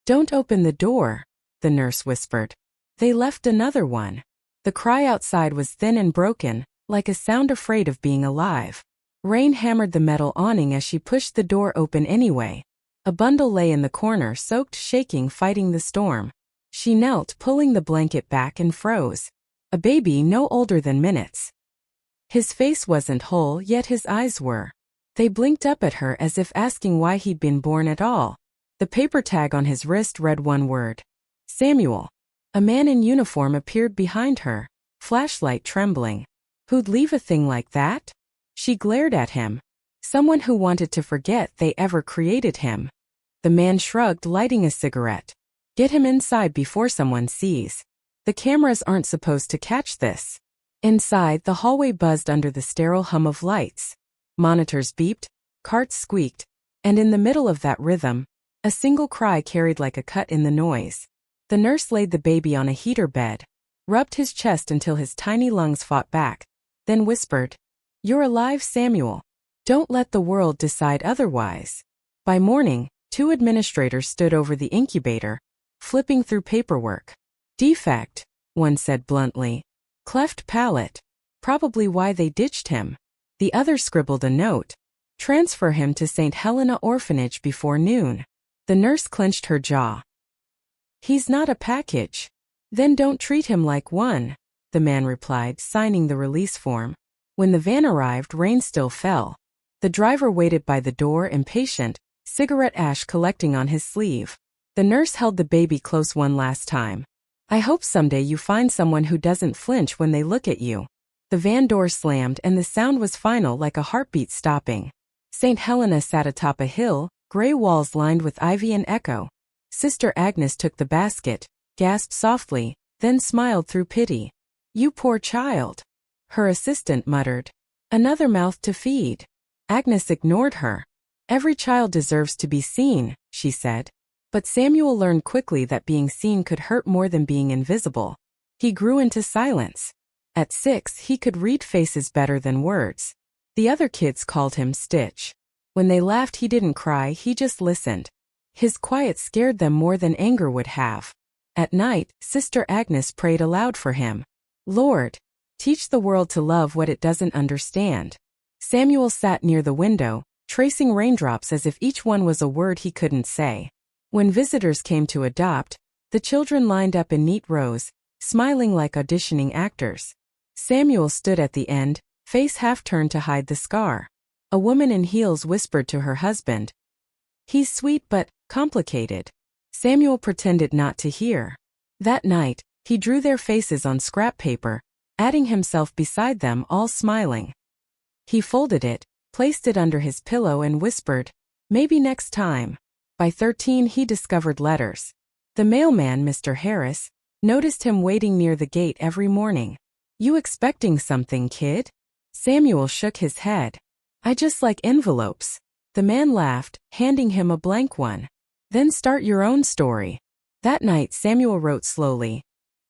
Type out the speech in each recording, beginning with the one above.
"Don't open the door," the nurse whispered. They left another one. The cry outside was thin and broken, like a sound afraid of being alive. Rain hammered the metal awning as she pushed the door open anyway. A bundle lay in the corner, soaked, shaking, fighting the storm. She knelt, pulling the blanket back, and froze. A baby no older than minutes. His face wasn't whole, yet his eyes were. They blinked up at her as if asking why he'd been born at all. The paper tag on his wrist read one word: Samuel. A man in uniform appeared behind her, flashlight trembling. Who'd leave a thing like that? She glared at him. Someone who wanted to forget they ever created him. The man shrugged, lighting a cigarette. Get him inside before someone sees. The cameras aren't supposed to catch this. Inside, the hallway buzzed under the sterile hum of lights. Monitors beeped, carts squeaked, and in the middle of that rhythm, a single cry carried like a cut in the noise. The nurse laid the baby on a heater bed, rubbed his chest until his tiny lungs fought back, then whispered, "You're alive, Samuel. Don't let the world decide otherwise." By morning, 2 administrators stood over the incubator, flipping through paperwork. "Defect," one said bluntly. "Cleft palate. Probably why they ditched him." The other scribbled a note. "Transfer him to St. Helena Orphanage before noon." The nurse clenched her jaw. "He's not a package." "Then don't treat him like one," the man replied, signing the release form. When the van arrived, rain still fell. The driver waited by the door, impatient, cigarette ash collecting on his sleeve. The nurse held the baby close one last time. "I hope someday you find someone who doesn't flinch when they look at you." The van door slammed and the sound was final, like a heartbeat stopping. St. Helena sat atop a hill, gray walls lined with ivy and echo. Sister Agnes took the basket, gasped softly, then smiled through pity. "You poor child." Her assistant muttered, "Another mouth to feed." Agnes ignored her. "Every child deserves to be seen," she said. But Samuel learned quickly that being seen could hurt more than being invisible. He grew into silence. At 6, he could read faces better than words. The other kids called him Stitch. When they laughed, he didn't cry, he just listened. His quiet scared them more than anger would have. At night, Sister Agnes prayed aloud for him. "Lord, teach the world to love what it doesn't understand." Samuel sat near the window, tracing raindrops as if each one was a word he couldn't say. When visitors came to adopt, the children lined up in neat rows, smiling like auditioning actors. Samuel stood at the end, face half turned to hide the scar. A woman in heels whispered to her husband, "He's sweet but complicated." Samuel pretended not to hear. That night, he drew their faces on scrap paper, adding himself beside them, all smiling. He folded it, placed it under his pillow and whispered, "Maybe next time." By 13, he discovered letters. The mailman, Mr. Harris, noticed him waiting near the gate every morning. "You expecting something, kid?" Samuel shook his head. "I just like envelopes." The man laughed, handing him a blank one. "Then start your own story." That night, Samuel wrote slowly,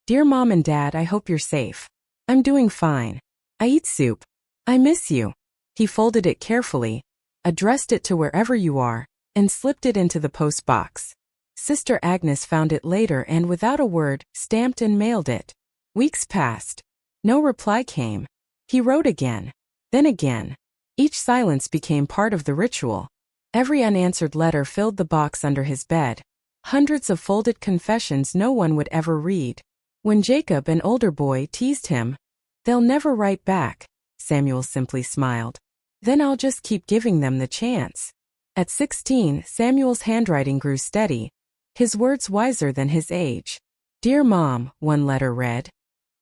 "Dear Mom and Dad, I hope you're safe. I'm doing fine. I eat soup. I miss you." He folded it carefully, addressed it to wherever you are, and slipped it into the post box. Sister Agnes found it later and, without a word, stamped and mailed it. Weeks passed. No reply came. He wrote again. Then again. Each silence became part of the ritual. Every unanswered letter filled the box under his bed. Hundreds of folded confessions no one would ever read. When Jacob, an older boy, teased him, "They'll never write back," Samuel simply smiled. "Then I'll just keep giving them the chance." At 16, Samuel's handwriting grew steady, his words wiser than his age. "Dear Mom," one letter read,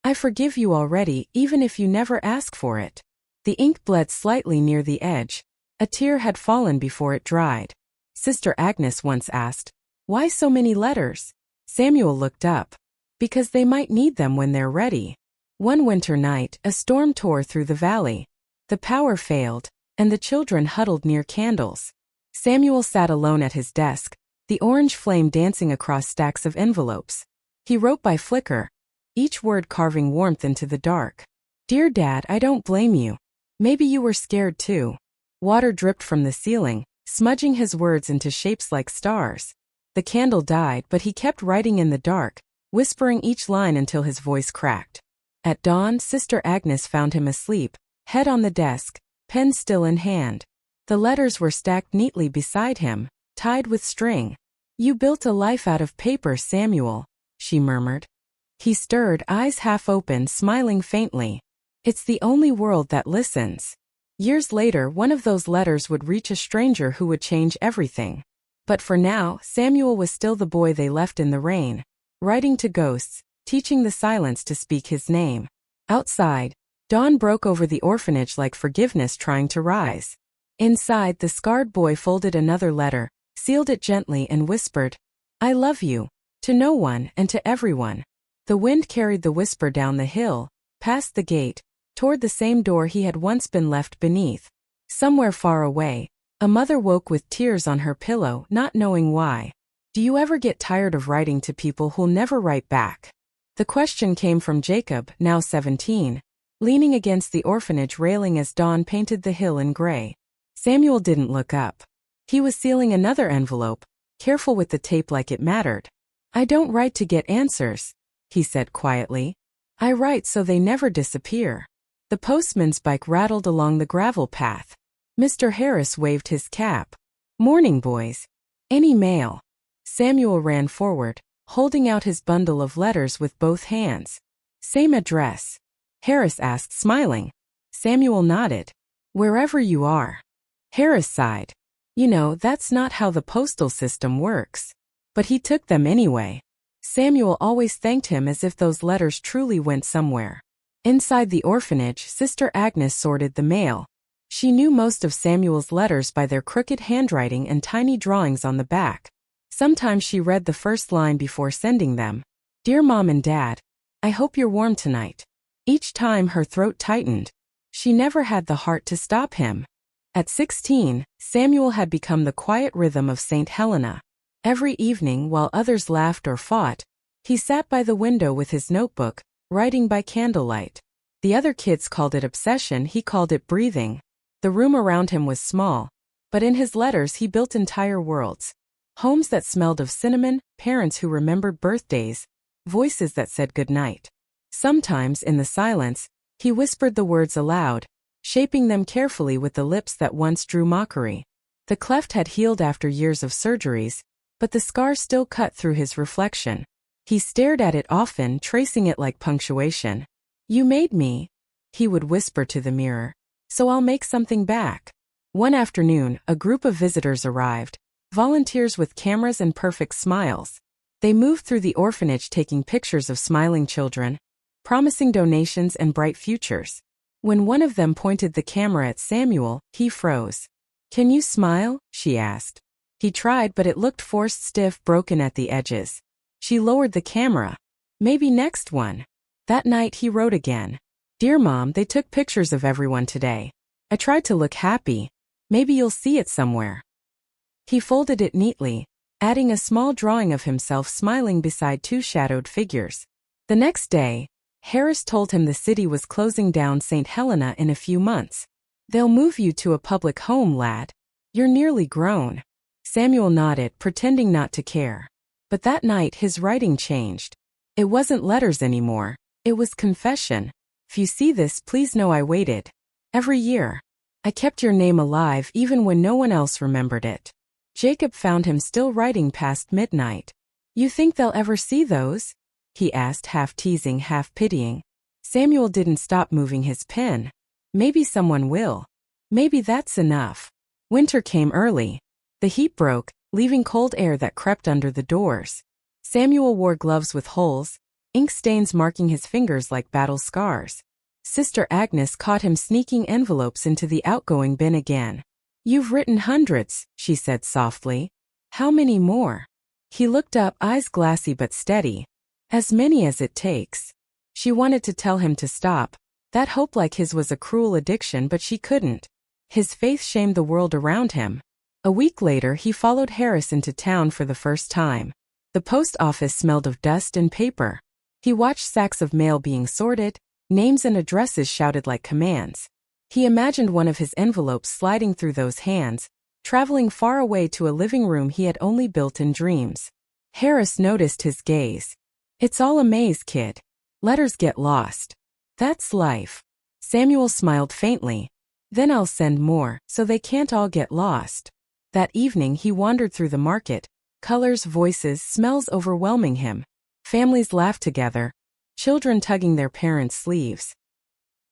"I forgive you already, even if you never ask for it." The ink bled slightly near the edge. A tear had fallen before it dried. Sister Agnes once asked, "Why so many letters?" Samuel looked up. "Because they might need them when they're ready." One winter night, a storm tore through the valley. The power failed, and the children huddled near candles. Samuel sat alone at his desk, the orange flame dancing across stacks of envelopes. He wrote by flicker, each word carving warmth into the dark. "Dear Dad, I don't blame you. Maybe you were scared too." Water dripped from the ceiling, smudging his words into shapes like stars. The candle died, but he kept writing in the dark, whispering each line until his voice cracked. At dawn, Sister Agnes found him asleep, head on the desk, pen still in hand. The letters were stacked neatly beside him, tied with string. "You built a life out of paper, Samuel," she murmured. He stirred, eyes half open, smiling faintly. "It's the only world that listens." Years later, one of those letters would reach a stranger who would change everything. But for now, Samuel was still the boy they left in the rain, writing to ghosts, teaching the silence to speak his name. Outside, dawn broke over the orphanage like forgiveness trying to rise. Inside, the scarred boy folded another letter, sealed it gently, and whispered, "I love you," to no one and to everyone. The wind carried the whisper down the hill, past the gate, toward the same door he had once been left beneath. Somewhere far away, a mother woke with tears on her pillow, not knowing why. Do you ever get tired of writing to people who'll never write back? The question came from Jacob, now 17, leaning against the orphanage railing as dawn painted the hill in gray. Samuel didn't look up. He was sealing another envelope, careful with the tape like it mattered. "I don't write to get answers," he said quietly. "I write so they never disappear." The postman's bike rattled along the gravel path. Mr. Harris waved his cap. "Morning, boys. Any mail?" Samuel ran forward, holding out his bundle of letters with both hands. "Same address?" Harris asked, smiling. Samuel nodded. "Wherever you are." Harris sighed. "You know, that's not how the postal system works." But he took them anyway. Samuel always thanked him as if those letters truly went somewhere. Inside the orphanage, Sister Agnes sorted the mail. She knew most of Samuel's letters by their crooked handwriting and tiny drawings on the back. Sometimes she read the first line before sending them. "Dear Mom and Dad, I hope you're warm tonight." Each time her throat tightened. She never had the heart to stop him. At 16, Samuel had become the quiet rhythm of St. Helena. Every evening, while others laughed or fought, he sat by the window with his notebook, writing by candlelight. The other kids called it obsession, he called it breathing. The room around him was small, but in his letters he built entire worlds. Homes that smelled of cinnamon, parents who remembered birthdays, voices that said goodnight. Sometimes, in the silence, he whispered the words aloud, shaping them carefully with the lips that once drew mockery. The cleft had healed after years of surgeries, but the scar still cut through his reflection. He stared at it often, tracing it like punctuation. "You made me," he would whisper to the mirror, "so I'll make something back." One afternoon, a group of visitors arrived, volunteers with cameras and perfect smiles. They moved through the orphanage taking pictures of smiling children, promising donations and bright futures. When one of them pointed the camera at Samuel, he froze. "Can you smile?" she asked. He tried, but it looked forced, stiff, broken at the edges. She lowered the camera. "Maybe next one." That night he wrote again. "Dear Mom, they took pictures of everyone today. I tried to look happy. Maybe you'll see it somewhere." He folded it neatly, adding a small drawing of himself smiling beside two shadowed figures. The next day, Harris told him the city was closing down St. Helena in a few months. "They'll move you to a public home, lad. You're nearly grown." Samuel nodded, pretending not to care. But that night his writing changed. It wasn't letters anymore. It was confession. "If you see this, please know I waited. Every year. I kept your name alive even when no one else remembered it." Jacob found him still writing past midnight. "You think they'll ever see those?" he asked, half teasing, half pitying. Samuel didn't stop moving his pen. "Maybe someone will. Maybe that's enough." Winter came early. The heat broke, leaving cold air that crept under the doors. Samuel wore gloves with holes, ink stains marking his fingers like battle scars. Sister Agnes caught him sneaking envelopes into the outgoing bin again. "You've written hundreds," she said softly. "How many more?" He looked up, eyes glassy but steady. "As many as it takes." She wanted to tell him to stop. That hope like his was a cruel addiction, but she couldn't. His faith shamed the world around him. A week later he followed Harris into town for the first time. The post office smelled of dust and paper. He watched sacks of mail being sorted, names and addresses shouted like commands. He imagined one of his envelopes sliding through those hands, traveling far away to a living room he had only built in dreams. Harris noticed his gaze. It's all a maze, kid. Letters get lost. That's life. Samuel smiled faintly. Then I'll send more, so they can't all get lost. That evening he wandered through the market, colors, voices, smells overwhelming him. Families laughed together, children tugging their parents' sleeves.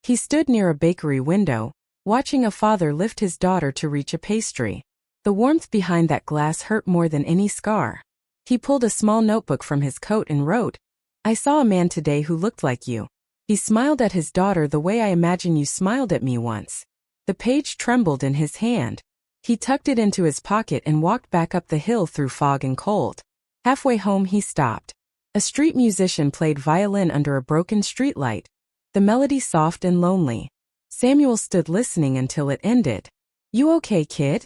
He stood near a bakery window, watching a father lift his daughter to reach a pastry. The warmth behind that glass hurt more than any scar. He pulled a small notebook from his coat and wrote, I saw a man today who looked like you. He smiled at his daughter the way I imagine you smiled at me once. The page trembled in his hand. He tucked it into his pocket and walked back up the hill through fog and cold. Halfway home he stopped. A street musician played violin under a broken streetlight, the melody soft and lonely. Samuel stood listening until it ended. You okay, kid?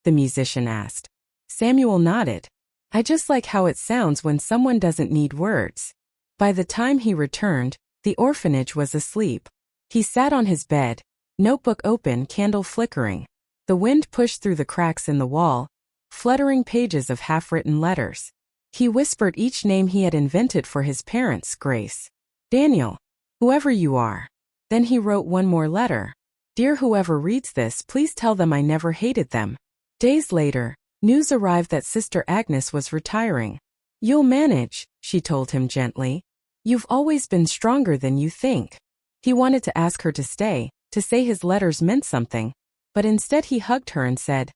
The musician asked. Samuel nodded. I just like how it sounds when someone doesn't need words. By the time he returned, the orphanage was asleep. He sat on his bed, notebook open, candle flickering. The wind pushed through the cracks in the wall, fluttering pages of half-written letters. He whispered each name he had invented for his parents, Grace, Daniel, whoever you are. Then he wrote one more letter. Dear whoever reads this, please tell them I never hated them. Days later, news arrived that Sister Agnes was retiring. You'll manage, she told him gently. You've always been stronger than you think. He wanted to ask her to stay, to say his letters meant something, but instead he hugged her and said,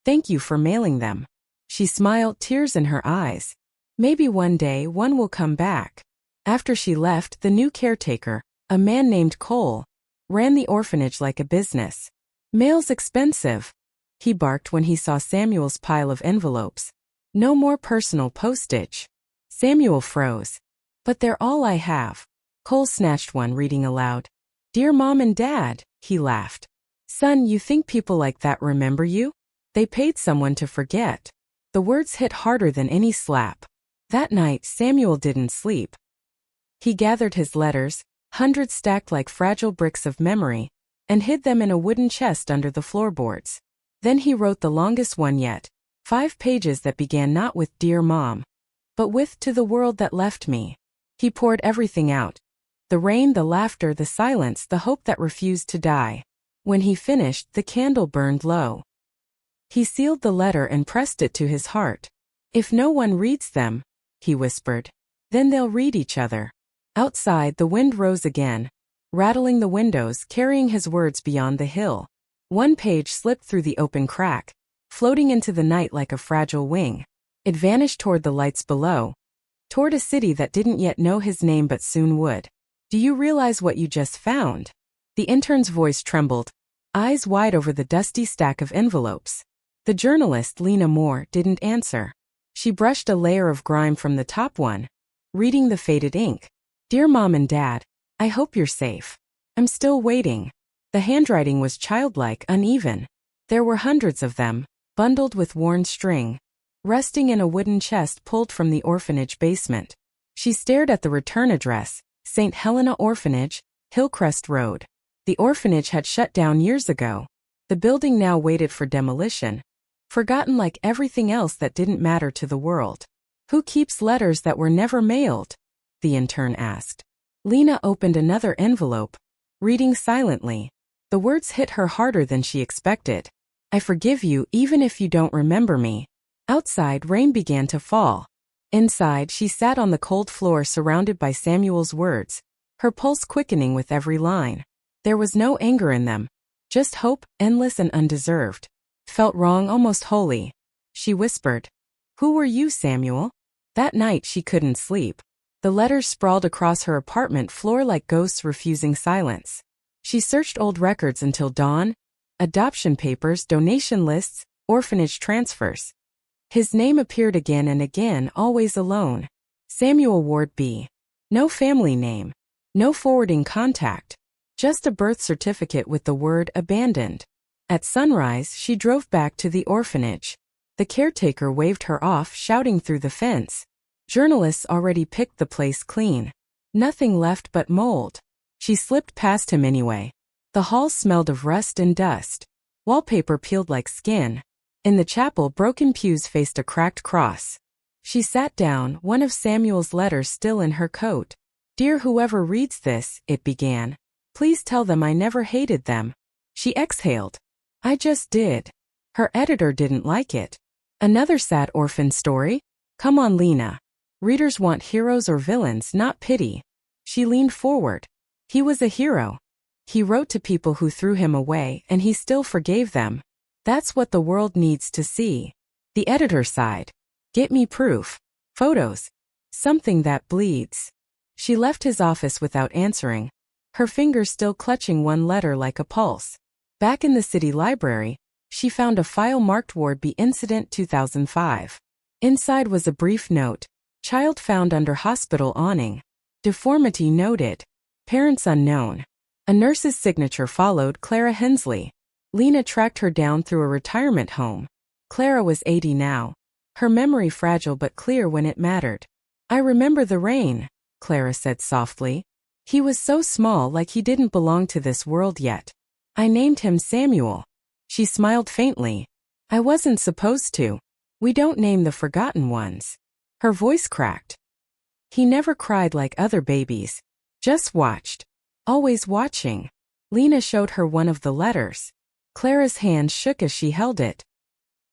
Thank you for mailing them. She smiled, tears in her eyes. Maybe one day one will come back. After she left, the new caretaker, a man named Cole, ran the orphanage like a business. Mail's expensive, he barked when he saw Samuel's pile of envelopes. No more personal postage. Samuel froze. But they're all I have. Cole snatched one, reading aloud. Dear Mom and Dad, he laughed. Son, you think people like that remember you? They paid someone to forget. The words hit harder than any slap. That night, Samuel didn't sleep. He gathered his letters, hundreds stacked like fragile bricks of memory, and hid them in a wooden chest under the floorboards. Then he wrote the longest one yet, 5 pages that began not with Dear Mom, but with To the World That Left Me. He poured everything out. The rain, the laughter, the silence, the hope that refused to die. When he finished, the candle burned low. He sealed the letter and pressed it to his heart. If no one reads them, he whispered, then they'll read each other. Outside, the wind rose again, rattling the windows, carrying his words beyond the hill. One page slipped through the open crack, floating into the night like a fragile wing. It vanished toward the lights below, toward a city that didn't yet know his name but soon would. Do you realize what you just found? The intern's voice trembled, eyes wide over the dusty stack of envelopes. The journalist, Lena Moore, didn't answer. She brushed a layer of grime from the top one, reading the faded ink. Dear Mom and Dad, I hope you're safe. I'm still waiting. The handwriting was childlike, uneven. There were hundreds of them, bundled with worn string, resting in a wooden chest pulled from the orphanage basement. She stared at the return address, St. Helena Orphanage, Hillcrest Road. The orphanage had shut down years ago. The building now waited for demolition, forgotten like everything else that didn't matter to the world. Who keeps letters that were never mailed? The intern asked. Lena opened another envelope, reading silently. The words hit her harder than she expected. I forgive you even if you don't remember me. Outside, rain began to fall. Inside, she sat on the cold floor surrounded by Samuel's words, her pulse quickening with every line. There was no anger in them, just hope, endless and undeserved. Felt wrong, almost holy. She whispered, Who were you, Samuel? That night she couldn't sleep. The letters sprawled across her apartment floor like ghosts refusing silence. She searched old records until dawn, adoption papers, donation lists, orphanage transfers. His name appeared again and again, always alone. Samuel Ward B. No family name, no forwarding contact, just a birth certificate with the word abandoned. At sunrise, she drove back to the orphanage. The caretaker waved her off, shouting through the fence. Journalists already picked the place clean. Nothing left but mold. She slipped past him anyway. The hall smelled of rust and dust. Wallpaper peeled like skin. In the chapel, broken pews faced a cracked cross. She sat down, one of Samuel's letters still in her coat. "Dear whoever reads this," it began. "Please tell them I never hated them." She exhaled. "I just did." Her editor didn't like it. Another sad orphan story? Come on, Lena. Readers want heroes or villains, not pity. She leaned forward. He was a hero. He wrote to people who threw him away, and he still forgave them. That's what the world needs to see. The editor sighed. "Get me proof. Photos. Something that bleeds." She left his office without answering, her fingers still clutching one letter like a pulse. Back in the city library, she found a file marked Ward B Incident 2005. Inside was a brief note. Child found under hospital awning. Deformity noted. Parents unknown. A nurse's signature followed, Clara Hensley. Lena tracked her down through a retirement home. Clara was 80 now. Her memory fragile but clear when it mattered. "I remember the rain," Clara said softly. "He was so small, like he didn't belong to this world yet. I named him Samuel." She smiled faintly. "I wasn't supposed to. We don't name the forgotten ones." Her voice cracked. "He never cried like other babies. Just watched. Always watching." Lena showed her one of the letters. Clara's hand shook as she held it.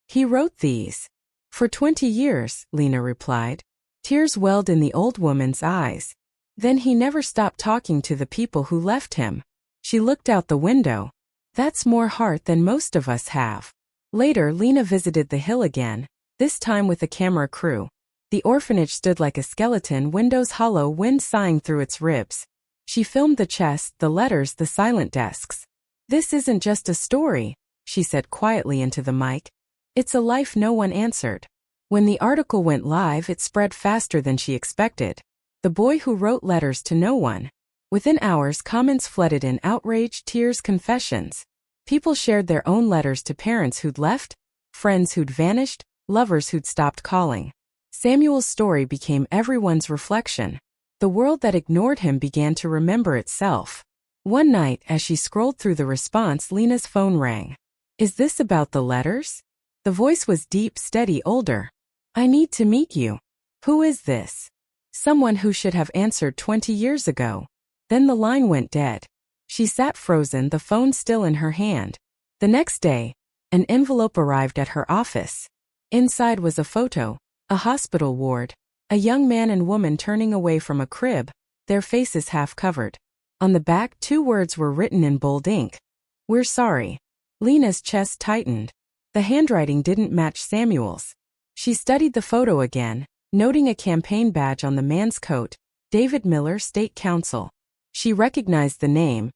"He wrote these." "For 20 years," Lena replied. Tears welled in the old woman's eyes. "Then he never stopped talking to the people who left him." She looked out the window. "That's more heart than most of us have." Later, Lena visited the hill again, this time with a camera crew. The orphanage stood like a skeleton, windows hollow, wind sighing through its ribs. She filmed the chest, the letters, the silent desks. "This isn't just a story," she said quietly into the mic. "It's a life no one answered." When the article went live, it spread faster than she expected. The boy who wrote letters to no one. Within hours, comments flooded in: outrage, tears, confessions. People shared their own letters to parents who'd left, friends who'd vanished, lovers who'd stopped calling. Samuel's story became everyone's reflection. The world that ignored him began to remember itself. One night, as she scrolled through the response, Lena's phone rang. "Is this about the letters?" The voice was deep, steady, older. "I need to meet you." "Who is this?" "Someone who should have answered 20 years ago." Then the line went dead. She sat frozen, the phone still in her hand. The next day, an envelope arrived at her office. Inside was a photo, a hospital ward, a young man and woman turning away from a crib, their faces half covered. On the back, 2 words were written in bold ink. "We're sorry." Lena's chest tightened. The handwriting didn't match Samuel's. She studied the photo again, noting a campaign badge on the man's coat, David Miller, State Council. She recognized the name.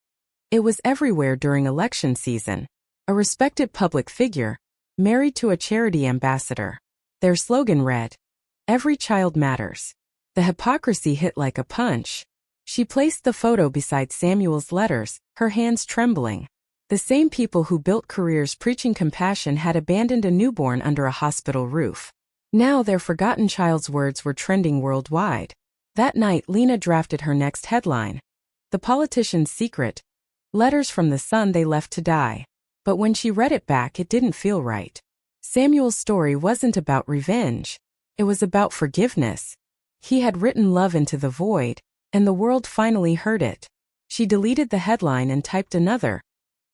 It was everywhere during election season. A respected public figure, married to a charity ambassador. Their slogan read, "Every child matters." The hypocrisy hit like a punch. She placed the photo beside Samuel's letters, her hands trembling. The same people who built careers preaching compassion had abandoned a newborn under a hospital roof. Now their forgotten child's words were trending worldwide. That night, Lena drafted her next headline. "The Politician's Secret. Letters from the son they left to die." But when she read it back, it didn't feel right. Samuel's story wasn't about revenge. It was about forgiveness. He had written love into the void, and the world finally heard it. She deleted the headline and typed another.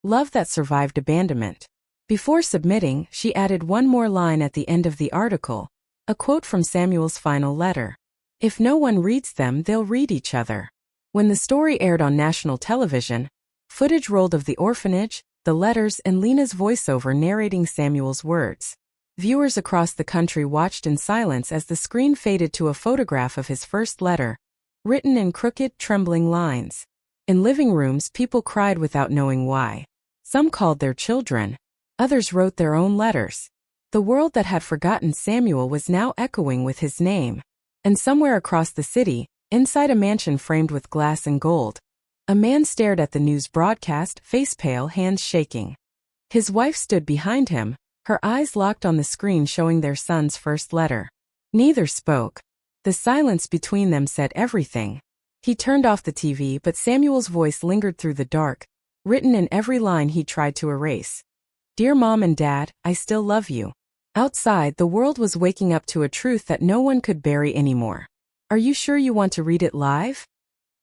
"Love that survived abandonment." Before submitting, she added one more line at the end of the article, a quote from Samuel's final letter. "If no one reads them, they'll read each other." When the story aired on national television, footage rolled of the orphanage, the letters, and Lena's voiceover narrating Samuel's words. Viewers across the country watched in silence as the screen faded to a photograph of his first letter, written in crooked, trembling lines. In living rooms, people cried without knowing why. Some called their children. Others wrote their own letters. The world that had forgotten Samuel was now echoing with his name. And somewhere across the city, inside a mansion framed with glass and gold, a man stared at the news broadcast, face pale, hands shaking. His wife stood behind him, her eyes locked on the screen showing their son's first letter. Neither spoke. The silence between them said everything. He turned off the TV, but Samuel's voice lingered through the dark, written in every line he tried to erase. Dear Mom and Dad, I still love you. Outside, the world was waking up to a truth that no one could bury anymore. Are you sure you want to read it live?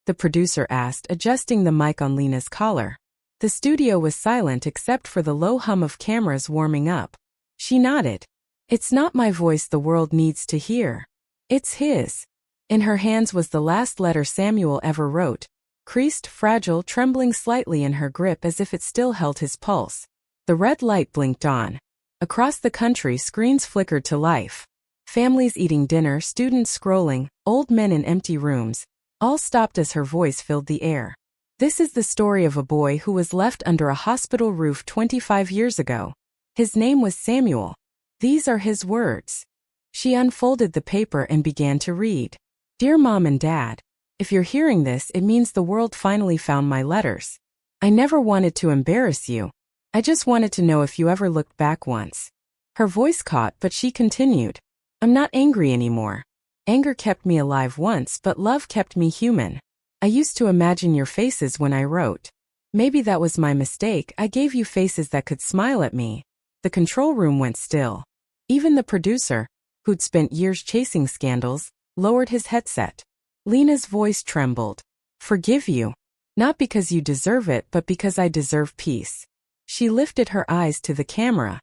The producer asked, adjusting the mic on Lena's collar. The studio was silent except for the low hum of cameras warming up. She nodded. It's not my voice the world needs to hear. It's his. In her hands was the last letter Samuel ever wrote, creased, fragile, trembling slightly in her grip as if it still held his pulse. The red light blinked on. Across the country, screens flickered to life. Families eating dinner, students scrolling, old men in empty rooms, all stopped as her voice filled the air. This is the story of a boy who was left under a hospital roof 25 years ago. His name was Samuel. These are his words. She unfolded the paper and began to read. Dear Mom and Dad, if you're hearing this, it means the world finally found my letters. I never wanted to embarrass you. I just wanted to know if you ever looked back once. Her voice caught, but she continued. I'm not angry anymore. Anger kept me alive once, but love kept me human. I used to imagine your faces when I wrote. Maybe that was my mistake. I gave you faces that could smile at me. The control room went still. Even the producer, who'd spent years chasing scandals, lowered his headset. Lena's voice trembled. Forgive you. Not because you deserve it, but because I deserve peace. She lifted her eyes to the camera.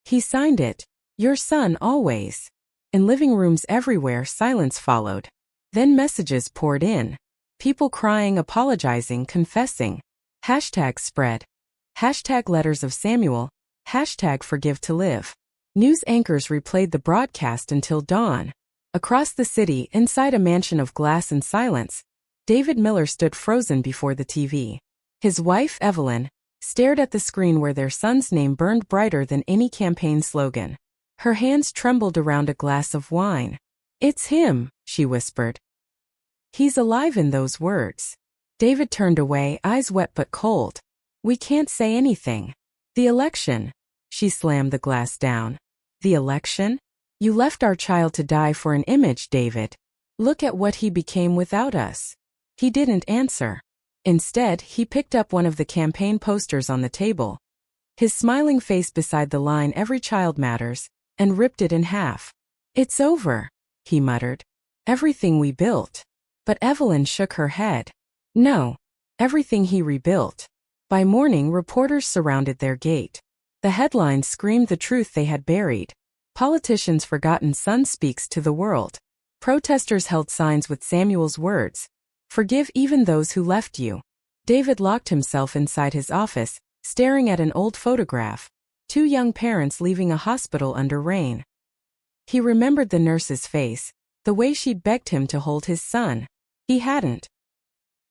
He signed it. Your son always. In living rooms everywhere, silence followed. Then messages poured in. People crying, apologizing, confessing. Hashtags spread. Hashtag letters of Samuel. Hashtag forgive to live. News anchors replayed the broadcast until dawn. Across the city, inside a mansion of glass and silence, David Miller stood frozen before the TV. His wife, Evelyn, stared at the screen where their son's name burned brighter than any campaign slogan. Her hands trembled around a glass of wine. It's him, she whispered. He's alive in those words. David turned away, eyes wet but cold. We can't say anything. The election. She slammed the glass down. The election? You left our child to die for an image, David. Look at what he became without us. He didn't answer. Instead, he picked up one of the campaign posters on the table, his smiling face beside the line "Every child matters," and ripped it in half. It's over, he muttered. Everything we built. But Evelyn shook her head. No. Everything he rebuilt. By morning, reporters surrounded their gate. The headlines screamed the truth they had buried. Politicians' forgotten son speaks to the world. Protesters held signs with Samuel's words. Forgive even those who left you. David locked himself inside his office, staring at an old photograph. Two young parents leaving a hospital under rain. He remembered the nurse's face, the way she'd begged him to hold his son. He hadn't.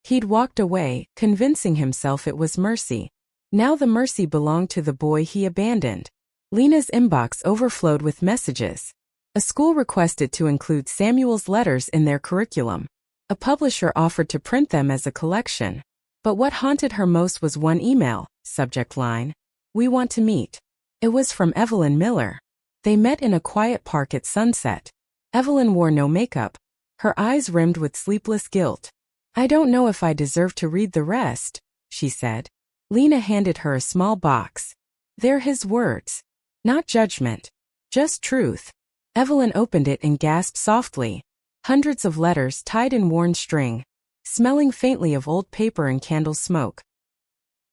He'd walked away, convincing himself it was mercy. Now the mercy belonged to the boy he abandoned. Lena's inbox overflowed with messages. A school requested to include Samuel's letters in their curriculum. A publisher offered to print them as a collection. But what haunted her most was one email, subject line, "We want to meet." It was from Evelyn Miller. They met in a quiet park at sunset. Evelyn wore no makeup, her eyes rimmed with sleepless guilt. I don't know if I deserve to read the rest, she said. Lena handed her a small box. They're his words. Not judgment. Just truth. Evelyn opened it and gasped softly. Hundreds of letters tied in worn string, smelling faintly of old paper and candle smoke.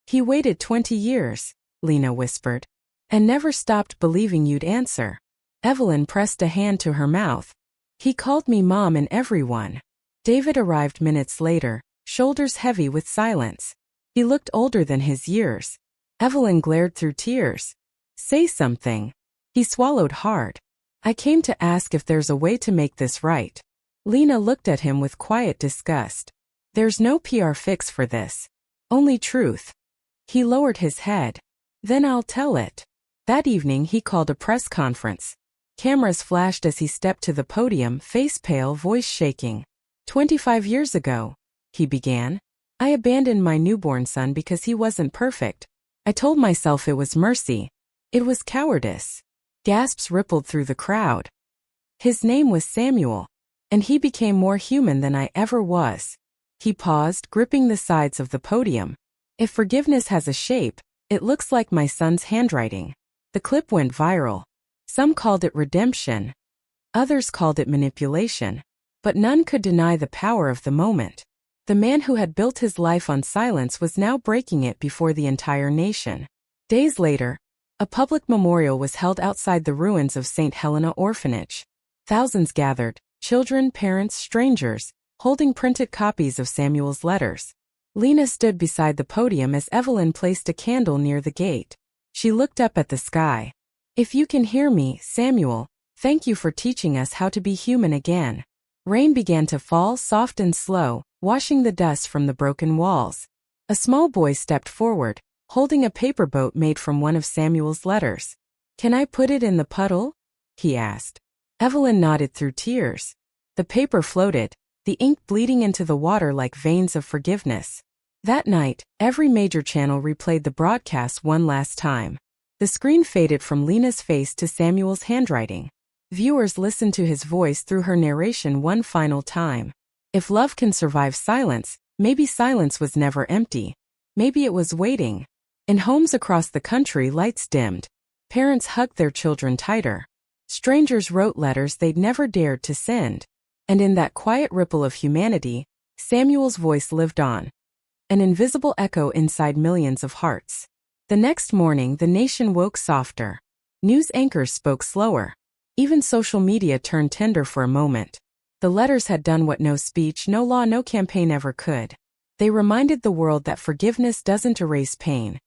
He waited 20 years, Lena whispered, and never stopped believing you'd answer. Evelyn pressed a hand to her mouth. He called me Mom and everyone. David arrived minutes later, shoulders heavy with silence. He looked older than his years. Evelyn glared through tears. Say something. He swallowed hard. I came to ask if there's a way to make this right. Lena looked at him with quiet disgust. There's no PR fix for this. Only truth. He lowered his head. Then I'll tell it. That evening he called a press conference. Cameras flashed as he stepped to the podium, face pale, voice shaking. 25 years ago, he began, I abandoned my newborn son because he wasn't perfect. I told myself it was mercy. It was cowardice. Gasps rippled through the crowd. His name was Samuel. And he became more human than I ever was. He paused, gripping the sides of the podium. If forgiveness has a shape, It looks like my son's handwriting. The clip went viral. Some called it redemption. Others called it manipulation. But none could deny the power of the moment. The man who had built his life on silence was now breaking it before the entire nation. Days later, a public memorial was held outside the ruins of St. Helena Orphanage. Thousands gathered, children, parents, strangers, holding printed copies of Samuel's letters. Lena stood beside the podium as Evelyn placed a candle near the gate. She looked up at the sky. "If you can hear me, Samuel, thank you for teaching us how to be human again." Rain began to fall, soft and slow, washing the dust from the broken walls. A small boy stepped forward, holding a paper boat made from one of Samuel's letters. "Can I put it in the puddle?" he asked. Evelyn nodded through tears. The paper floated, the ink bleeding into the water like veins of forgiveness. That night, every major channel replayed the broadcast one last time. The screen faded from Lena's face to Samuel's handwriting. Viewers listened to his voice through her narration one final time. If love can survive silence, maybe silence was never empty. Maybe it was waiting. In homes across the country, lights dimmed. Parents hugged their children tighter. Strangers wrote letters they'd never dared to send. And in that quiet ripple of humanity, Samuel's voice lived on. An invisible echo inside millions of hearts. The next morning, the nation woke softer. News anchors spoke slower. Even social media turned tender for a moment. The letters had done what no speech, no law, no campaign ever could. They reminded the world that forgiveness doesn't erase pain.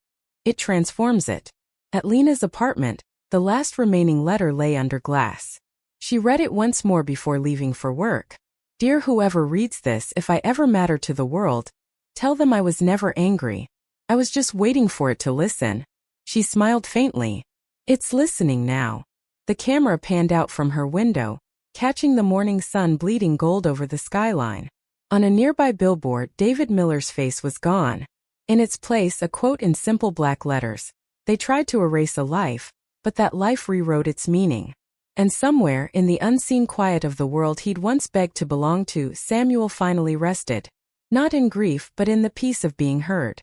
It transforms it. At Lena's apartment, the last remaining letter lay under glass. She read it once more before leaving for work. "Dear whoever reads this, if I ever matter to the world, tell them I was never angry. I was just waiting for it to listen." She smiled faintly. "It's listening now." The camera panned out from her window, catching the morning sun bleeding gold over the skyline. On a nearby billboard, David Miller's face was gone. In its place, a quote in simple black letters. They tried to erase a life, but that life rewrote its meaning. And somewhere, in the unseen quiet of the world he'd once begged to belong to, Samuel finally rested. Not in grief, but in the peace of being heard.